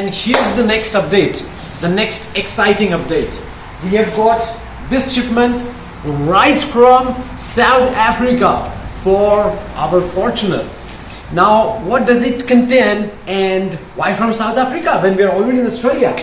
And here's the next update, the next exciting update. We have got this shipment right from South Africa for our Fortuner. Now, what does it contain and why from South Africa when we are already in Australia?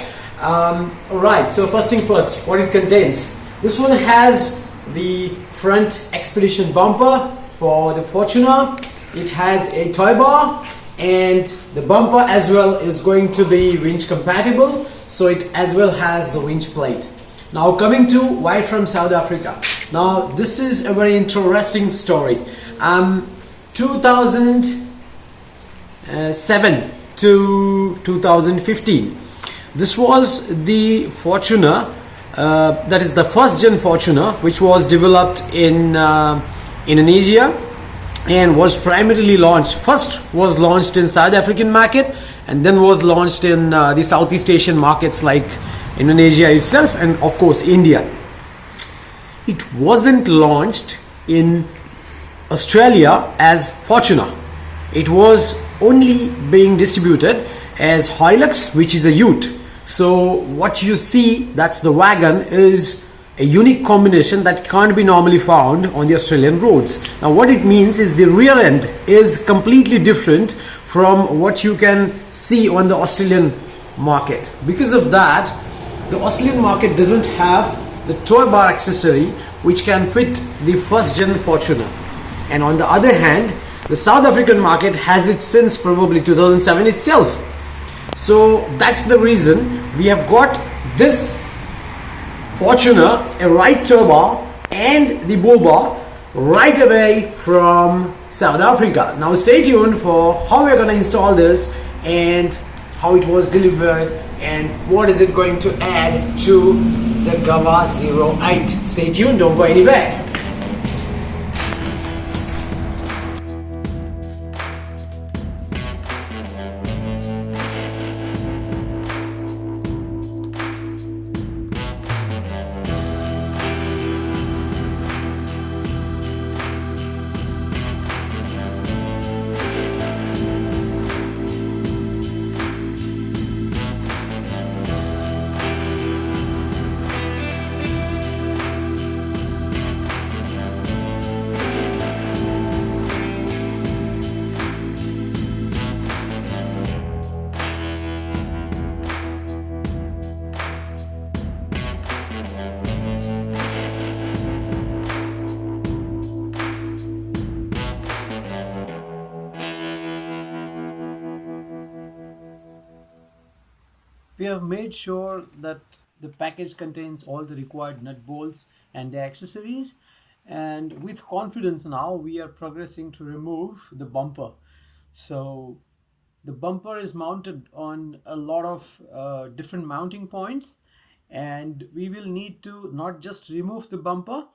Right, so first thing first, what it contains. This one has the front expedition bumper for the Fortuner. It has a toy bar, and the bumper as well is going to be winch compatible, so it as well has the winch plate. Now coming to why from South Africa. Now this is a very interesting story. 2007 to 2015, this was the Fortuner, that is the first gen Fortuner, which was developed in Indonesia and was primarily launched. First was launched in South African market and then was launched in the Southeast Asian markets like Indonesia itself and of course India. It wasn't launched in Australia as Fortuner. It was only being distributed as Hilux, which is a ute. So what you see, that's the wagon, is a unique combination that can't be normally found on the Australian roads. Now what it means is the rear end is completely different from what you can see on the Australian market. Because of that, the Australian market doesn't have the toy bar accessory which can fit the first gen Fortuner. And on the other hand, the South African market has it since probably 2007 itself. So that's the reason we have got this Fortuner, a right tow bar and the bull bar right away from South Africa. Now stay tuned for how we're going to install this and how it was delivered and what is it going to add to the GavaOverlandLife. Stay tuned, don't go anywhere. We have made sure that the package contains all the required nut bolts and the accessories, and with confidence now we are progressing to remove the bumper. So the bumper is mounted on a lot of different mounting points, and we will need to not just remove the bumper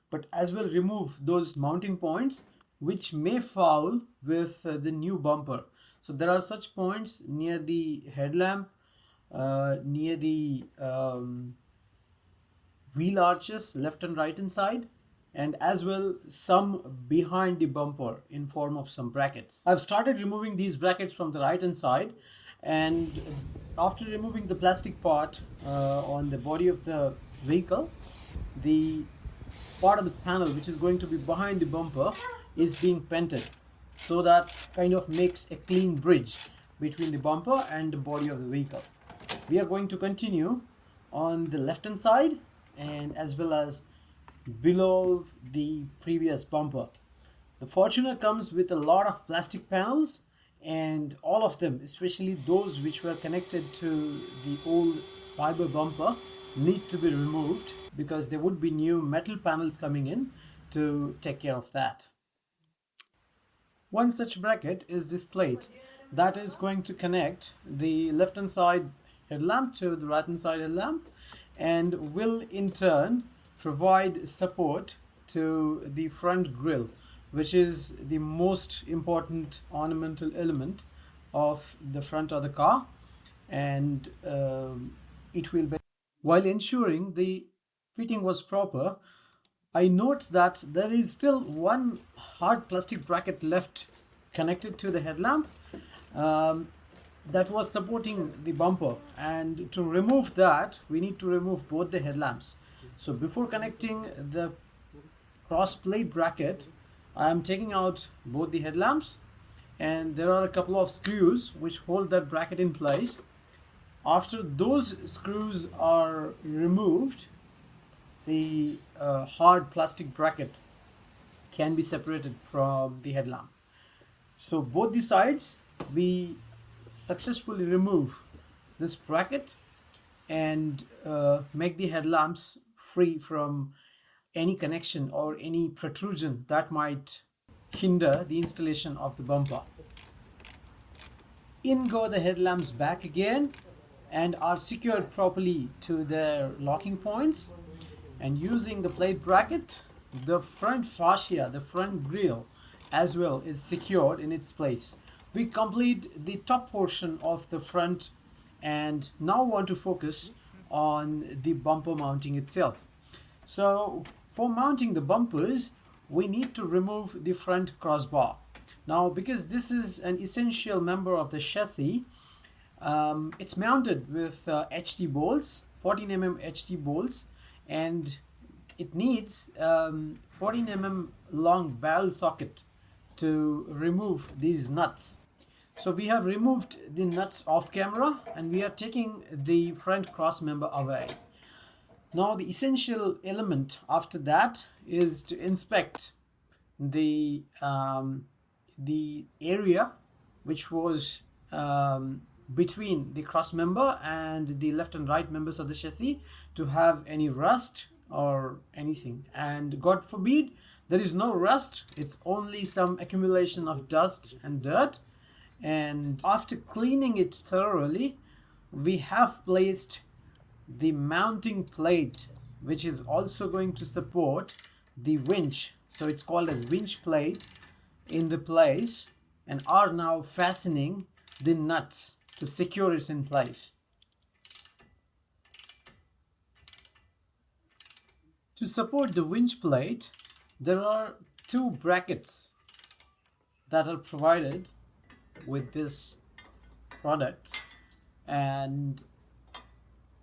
but as well remove those mounting points which may foul with the new bumper. So there are such points near the headlamp, near the wheel arches left and right hand side, and as well some behind the bumper in form of some brackets. I've started removing these brackets from the right hand side, and after removing the plastic part on the body of the vehicle, the part of the panel which is going to be behind the bumper is being painted, so that kind of makes a clean bridge between the bumper and the body of the vehicle. We are going to continue on the left hand side and as well as below the previous bumper. The Fortuner comes with a lot of plastic panels, and all of them, especially those which were connected to the old fiber bumper, need to be removed because there would be new metal panels coming in to take care of that. One such bracket is this plate that is going to connect the left hand side headlamp to the right hand side headlamp, and will in turn provide support to the front grille, which is the most important ornamental element of the front of the car, and it will be, while ensuring the fitting was proper. I note that there is still one hard plastic bracket left connected to the headlamp. that was supporting the bumper, and to remove that we need to remove both the headlamps. So before connecting the cross plate bracket, I am taking out both the headlamps, and there are a couple of screws which hold that bracket in place. After those screws are removed, the hard plastic bracket can be separated from the headlamp. So both the sides we successfully remove this bracket and make the headlamps free from any connection or any protrusion that might hinder the installation of the bumper. In go the headlamps back again and are secured properly to their locking points, and using the plate bracket, the front fascia, the front grille as well, is secured in its place. We complete the top portion of the front and now want to focus on the bumper mounting itself. So for mounting the bumpers, we need to remove the front crossbar. Now, because this is an essential member of the chassis, it's mounted with HT bolts, 14 mm HT bolts, and it needs 14 mm long barrel socket to remove these nuts. So we have removed the nuts off camera and we are taking the front cross member away. Now the essential element after that is to inspect the area which was between the cross member and the left and right members of the chassis, to have any rust or anything. And God forbid there is no rust, it's only some accumulation of dust and dirt. And after cleaning it thoroughly, we have placed the mounting plate which is also going to support the winch, so it's called as winch plate, in the place, and are now fastening the nuts to secure it in place. To support the winch plate, there are two brackets that are provided with this product, and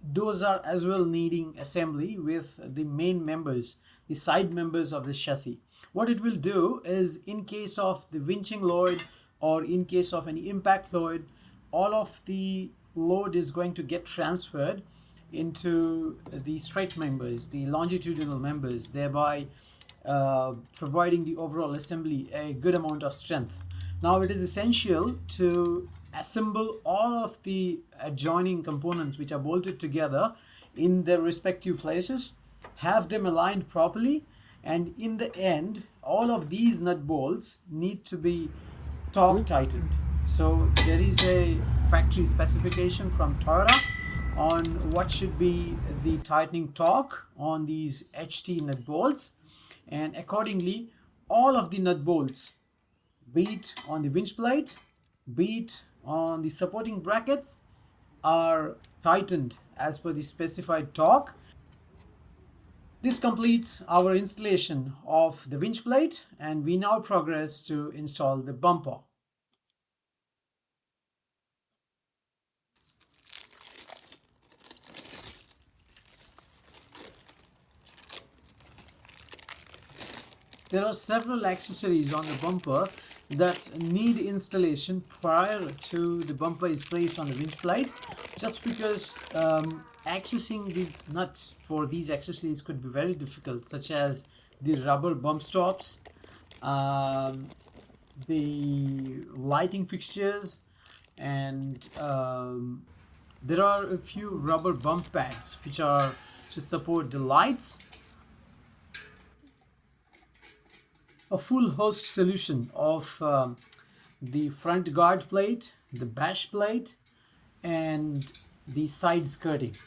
those are as well needing assembly with the main members, the side members of the chassis. What it will do is, in case of the winching load or in case of any impact load, all of the load is going to get transferred into the straight members, the longitudinal members, thereby providing the overall assembly a good amount of strength. Now it is essential to assemble all of the adjoining components which are bolted together in their respective places, have them aligned properly, and in the end all of these nut bolts need to be torque tightened. So there is a factory specification from Toyota on what should be the tightening torque on these HT nut bolts, and accordingly all of the nut bolts, be it on the winch plate, be it on the supporting brackets, are tightened as per the specified torque. This completes our installation of the winch plate, and we now progress to install the bumper. There are several accessories on the bumper that need installation prior to the bumper is placed on the winch plate, just because accessing the nuts for these accessories could be very difficult, such as the rubber bump stops, the lighting fixtures, and there are a few rubber bump pads which are to support the lights. A full host solution of the front guard plate, the bash plate, and the side skirting.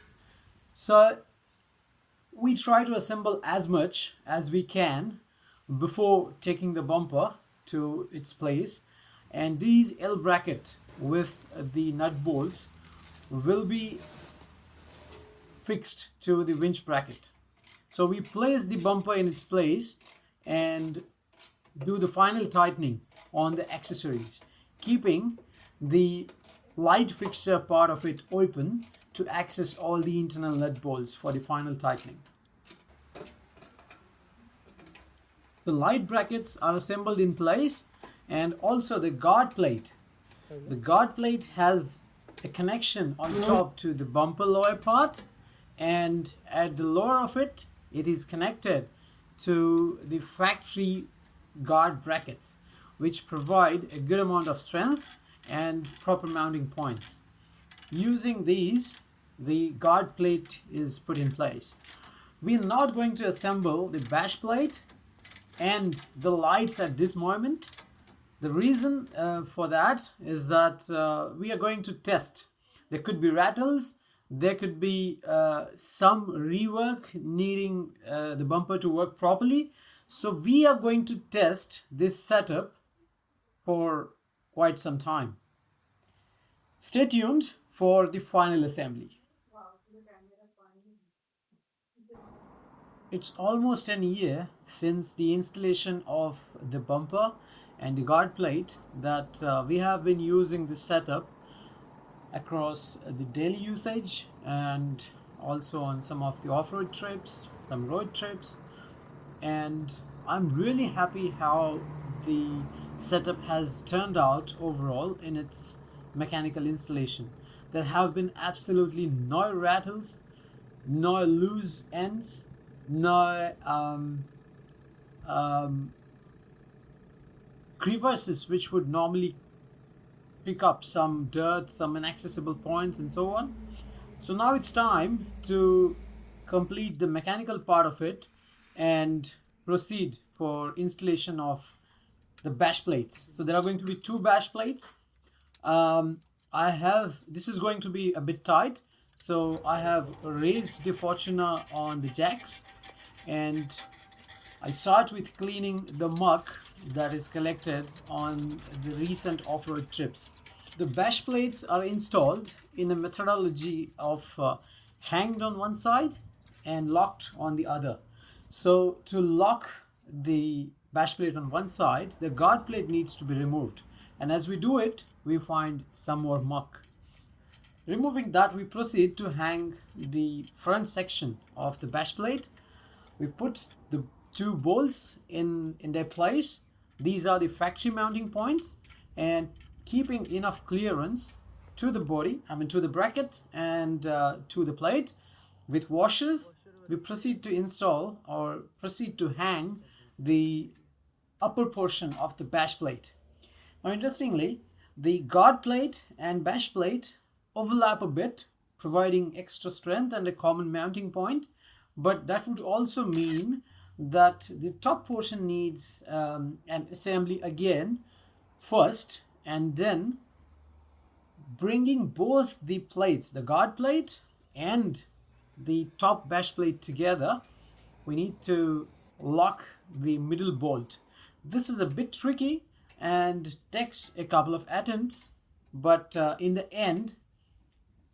So we try to assemble as much as we can before taking the bumper to its place, and these L bracket with the nut bolts will be fixed to the winch bracket. So we place the bumper in its place and do the final tightening on the accessories, keeping the light fixture part of it open to access all the internal nut bolts for the final tightening. The light brackets are assembled in place, and also the guard plate. The guard plate has a connection on top to the bumper lower part, and at the lower of it, it is connected to the factory guard brackets, which provide a good amount of strength and proper mounting points. Using these, the guard plate is put in place. We are not going to assemble the bash plate and the lights at this moment. The reason for that is that we are going to test. There could be rattles, there could be some rework needing the bumper to work properly. So we are going to test this setup for quite some time. Stay tuned for the final assembly. It's almost an year since the installation of the bumper and the guard plate that we have been using this setup across the daily usage and also on some of the off-road trips, some road trips, and I'm really happy how the setup has turned out overall in its mechanical installation. There have been absolutely no rattles, no loose ends, no crevices which would normally pick up some dirt, some inaccessible points and so on. So now it's time to complete the mechanical part of it and proceed for installation of the bash plates. So there are going to be 2 bash plates. This is going to be a bit tight, so I have raised the Fortuner on the jacks, and I start with cleaning the muck that is collected on the recent off-road trips. The bash plates are installed in a methodology of hanged on one side and locked on the other. So to lock the bash plate on one side, the guard plate needs to be removed, and as we do it, we find some more muck. Removing that, we proceed to hang the front section of the bash plate. We put the 2 bolts in their place. These are the factory mounting points, and keeping enough clearance to the body, to the bracket and to the plate with washers, we proceed to install or proceed to hang the upper portion of the bash plate. Now, interestingly, the guard plate and bash plate overlap a bit, providing extra strength and a common mounting point, but that would also mean that the top portion needs an assembly again first, and then bringing both the plates, the guard plate and the top bash plate together, we need to lock the middle bolt. This is a bit tricky and takes a couple of attempts, but in the end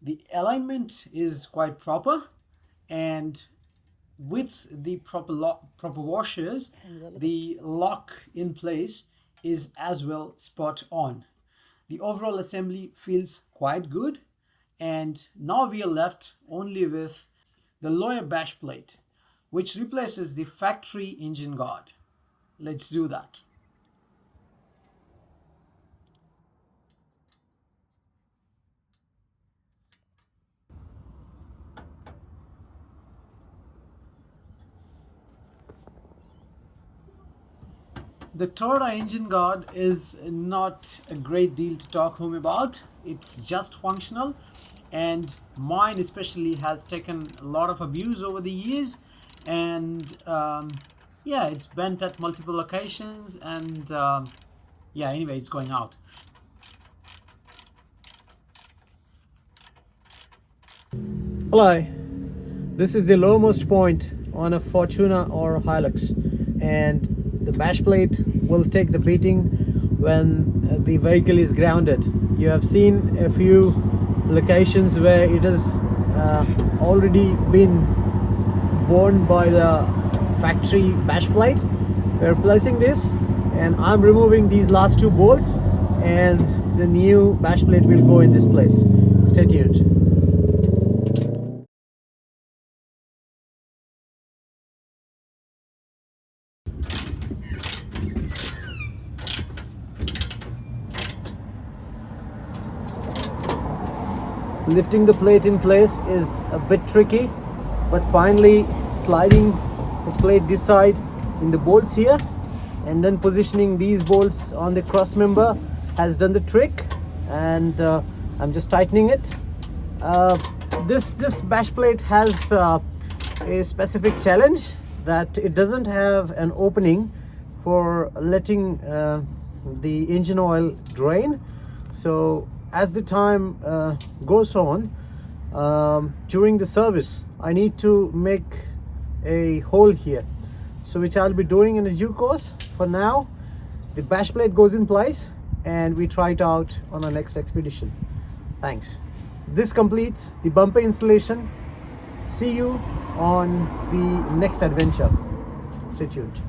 the alignment is quite proper, and with the proper washers, the lock in place is as well spot on. The overall assembly feels quite good, and now we are left only with the lower bash plate, which replaces the factory engine guard. Let's do that. The Toyota engine guard is not a great deal to talk home about. It's just functional, and mine especially has taken a lot of abuse over the years, and it's bent at multiple locations, and anyway, it's going out. Hello, this is the lowmost point on a Fortuner or Hilux, and the bash plate will take the beating when the vehicle is grounded. You have seen a few locations where it has already been worn by the factory bash plate. We're replacing this, and I'm removing these last 2 bolts, and the new bash plate will go in this place. Stay tuned. Lifting the plate in place is a bit tricky, but finally sliding the plate this side in the bolts here and then positioning these bolts on the cross member has done the trick, and I'm just tightening it. This bash plate has a specific challenge that it doesn't have an opening for letting the engine oil drain. So as the time goes on, during the service I need to make a hole here, so which I'll be doing in a due course. For now, the bash plate goes in place and we try it out on our next expedition. Thanks. This completes the bumper installation. See you on the next adventure. Stay tuned.